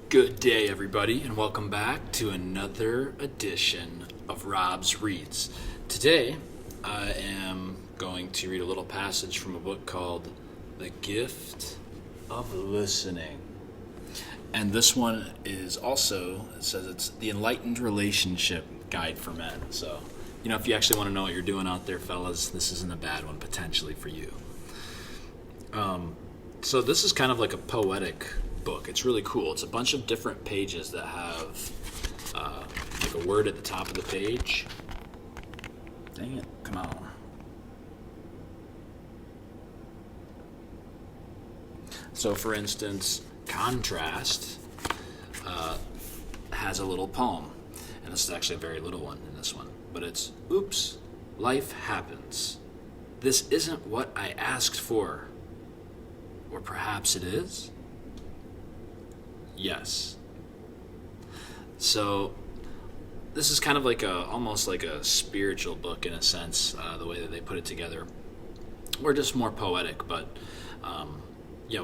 Good day, everybody, and welcome back to another edition of Rob's Reads. Today, I am going to read a little passage from a book called The Gift of Listening. And this one is also, it says it's the Enlightened Relationship Guide for Men. So, if you actually want to know what you're doing out there, fellas, this isn't a bad one potentially for you. So this is kind of like a poetic book. It's really cool. It's a bunch of different pages that have like a word at the top of the page. Dang it, come on. So for instance, contrast has a little poem. And this is actually a very little one in this one. But it's, oops, life happens. This isn't what I asked for. Or perhaps it is? Yes. So this is kind of like almost like a spiritual book in a sense, the way that they put it together. Or just more poetic, but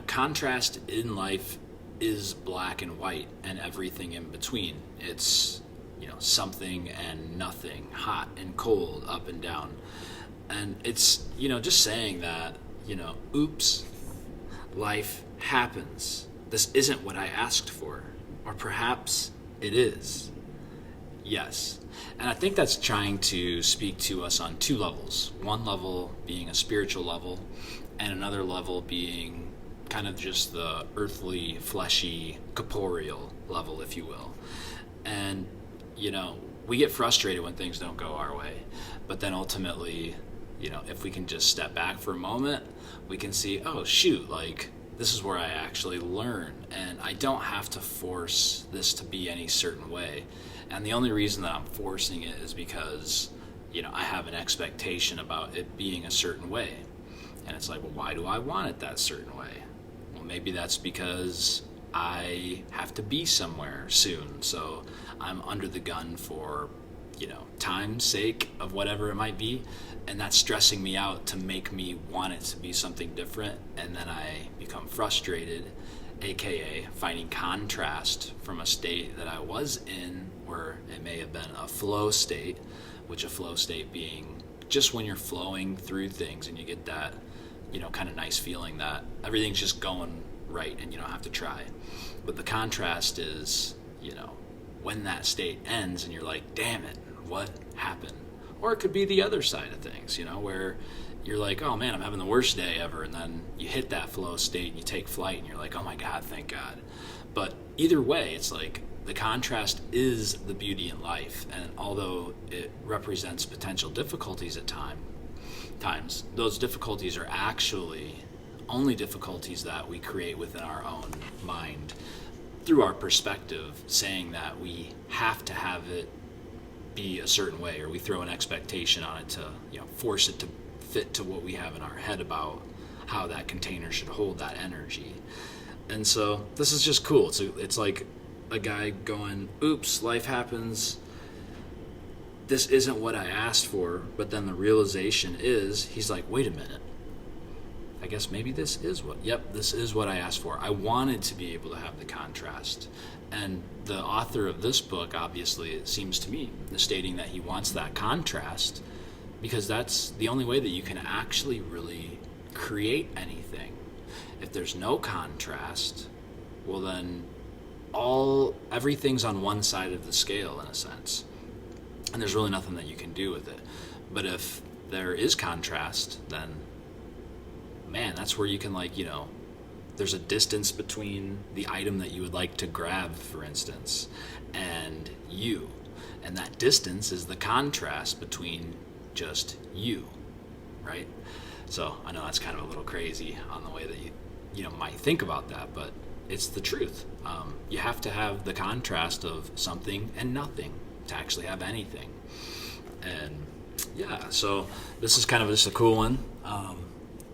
contrast in life is black and white and everything in between. It's something and nothing, hot and cold, up and down. And it's just saying that oops, life happens. This isn't what I asked for. Or perhaps it is. Yes. And I think that's trying to speak to us on two levels. One level being a spiritual level, and another level being kind of just the earthly, fleshy, corporeal level, if you will. And, we get frustrated when things don't go our way. But then ultimately, if we can just step back for a moment, we can see, oh, shoot, this is where I actually learn, and I don't have to force this to be any certain way. And the only reason that I'm forcing it is because, I have an expectation about it being a certain way. And it's like, well, why do I want it that certain way? Well, maybe that's because I have to be somewhere soon, so I'm under the gun for, time's sake of whatever it might be, and that's stressing me out to make me want it to be something different, and then I become frustrated, aka finding contrast from a state that I was in where it may have been a flow state, which a flow state being just when you're flowing through things and you get that, kind of nice feeling that everything's just going right and you don't have to try. But the contrast is, when that state ends and you're like, damn it, what happened? Or it could be the other side of things, where you're like, oh man, I'm having the worst day ever, and then you hit that flow state and you take flight and you're like, oh my God, thank God. But either way, it's like the contrast is the beauty in life, and although it represents potential difficulties at times, those difficulties are actually only difficulties that we create within our own mind through our perspective, saying that we have to have it be a certain way, or we throw an expectation on it to force it to fit to what we have in our head about how that container should hold that energy. And so this is just cool. It's like a guy going, oops, life happens, this isn't what I asked for. But then the realization is, he's like, wait a minute, I guess maybe this is what I asked for. I wanted to be able to have the contrast. And the author of this book, obviously, it seems to me, is stating that he wants that contrast because that's the only way that you can actually really create anything. If there's no contrast, well then everything's on one side of the scale in a sense. And there's really nothing that you can do with it. But if there is contrast, then man, that's where you can there's a distance between the item that you would like to grab, for instance, and you. And that distance is the contrast between just you, right? So I know that's kind of a little crazy on the way that you might think about that, but it's the truth. You have to have the contrast of something and nothing to actually have anything. And yeah, so this is kind of just a cool one.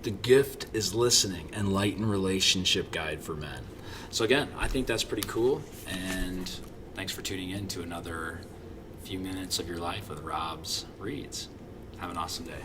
The Gift is Listening, Enlightened Relationship Guide for Men. So again, I think that's pretty cool, and thanks for tuning in to another few minutes of your life with Rob's Reads. Have an awesome day.